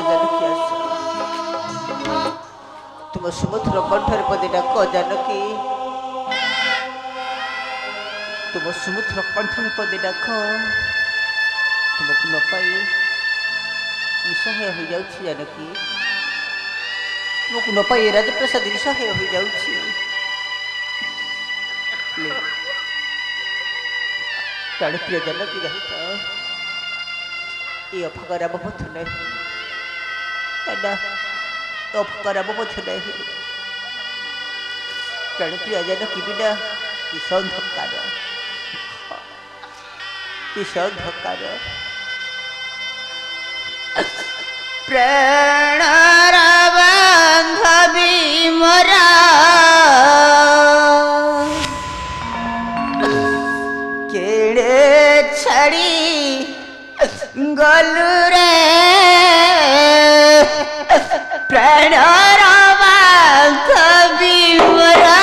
जानकी आस तुम सुमधुर कंठर पदे डाक जानकी तुम सुमधुर कंठर पदे डाक तुमको न पाई निसहाय हो जाऊँ जानकी तुमको न पाई राजप्रसाद निसहाय हो जाऊँ प्राण प्रिय जानकी रहित ये अफगार बोध नहीं अफगार बोध नहीं प्राण प्रिय जानकी बिना किस अंधकार प्राण बांधवी मोरा केड़े छड़ी गलु रे प्राण बांधवी मोरा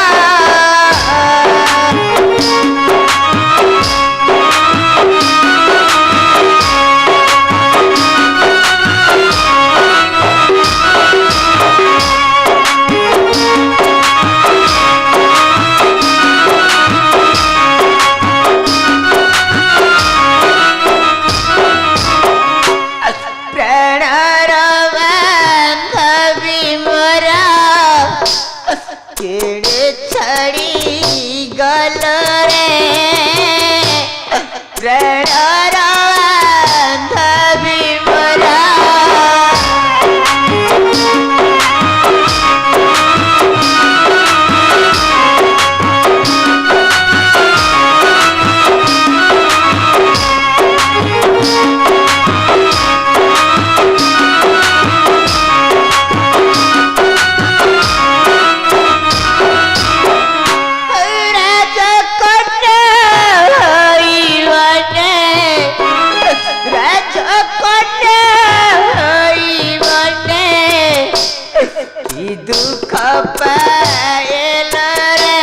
दुख पायल रे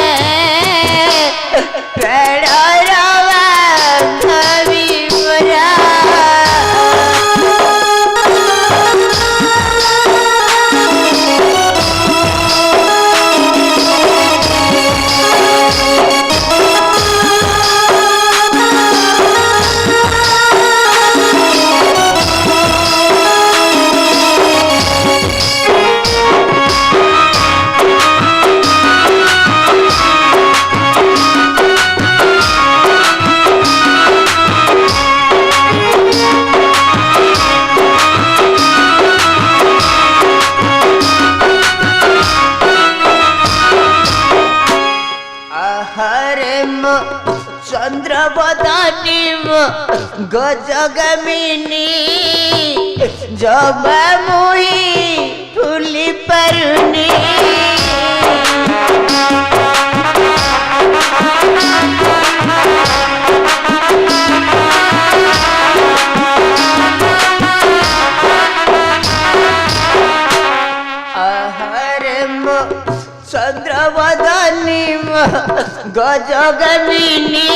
प्राण बांधवी मोरा चंद्रवदनी गजगमिनी जब मुही फूली परुनी चंद्रवदनी गजगमिनी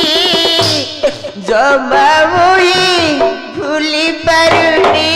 जमा मुही फूली परुनी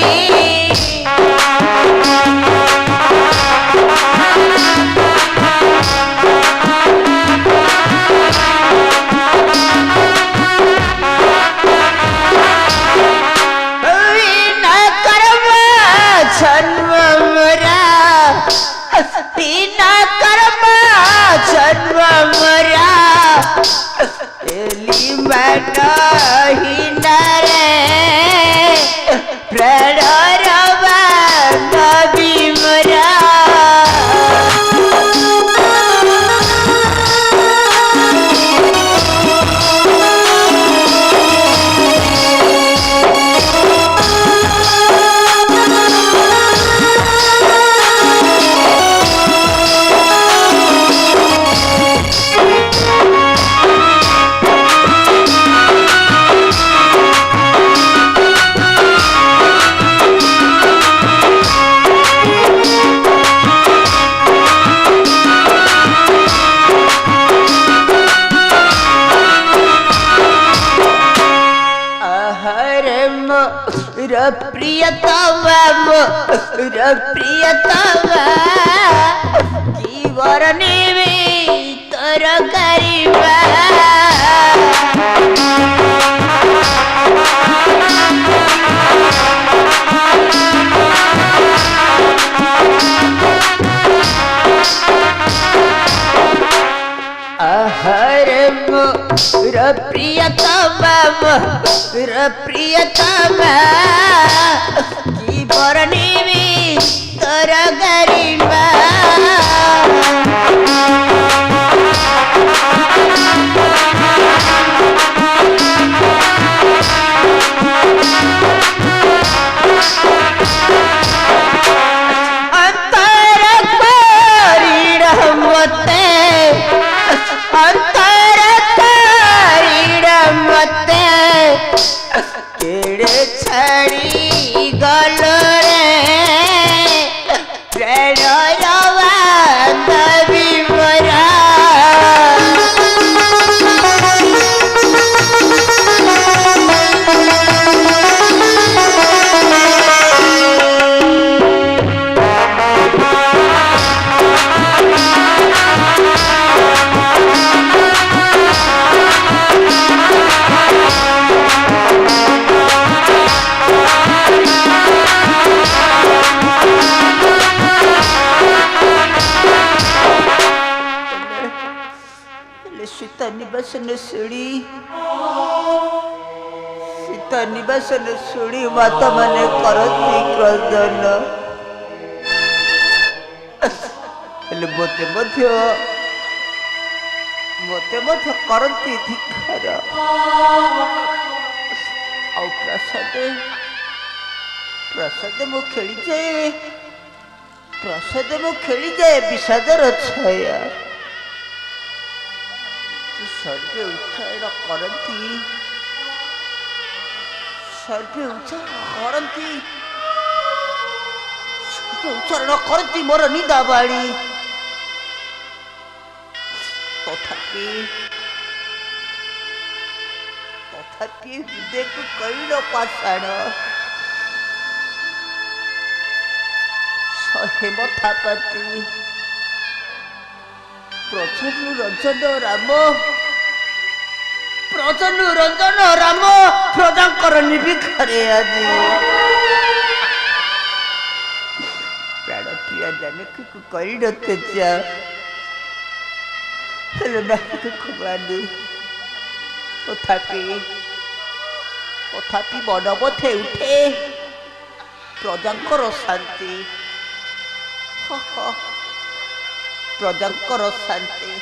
प्राण बांधवी मोरा प्रियतमा मोर प्रियतमा की बरनी में तोर करीबा हर मोर प्रियतमा मोर प्रियतमा की बरनी में तोर गरिमा अंतर करीड़ मते अंतर करीड़ मते केड़े छड़ी गल रे प्रणयवा दबी मरा सीता निवासन सुड़ी सीता निवासन सुड़ी माता माने करती क्रंदन हेले मते करती धिक्कार आउ प्रसाद मु खेली जाए विषादर छाया सर्वे उच्चारण करती मोर निदा बाड़ी तथापि हृदय को कैल पाषाण सहे मथापाती प्रचनु रंजन राम प्रजाकर निर्भिखारे आदि प्राण प्रिया जानकी को कैल तेजा खुबानी तथापि मन मथे उठे प्रजाकर शांति प्रजाकर शांति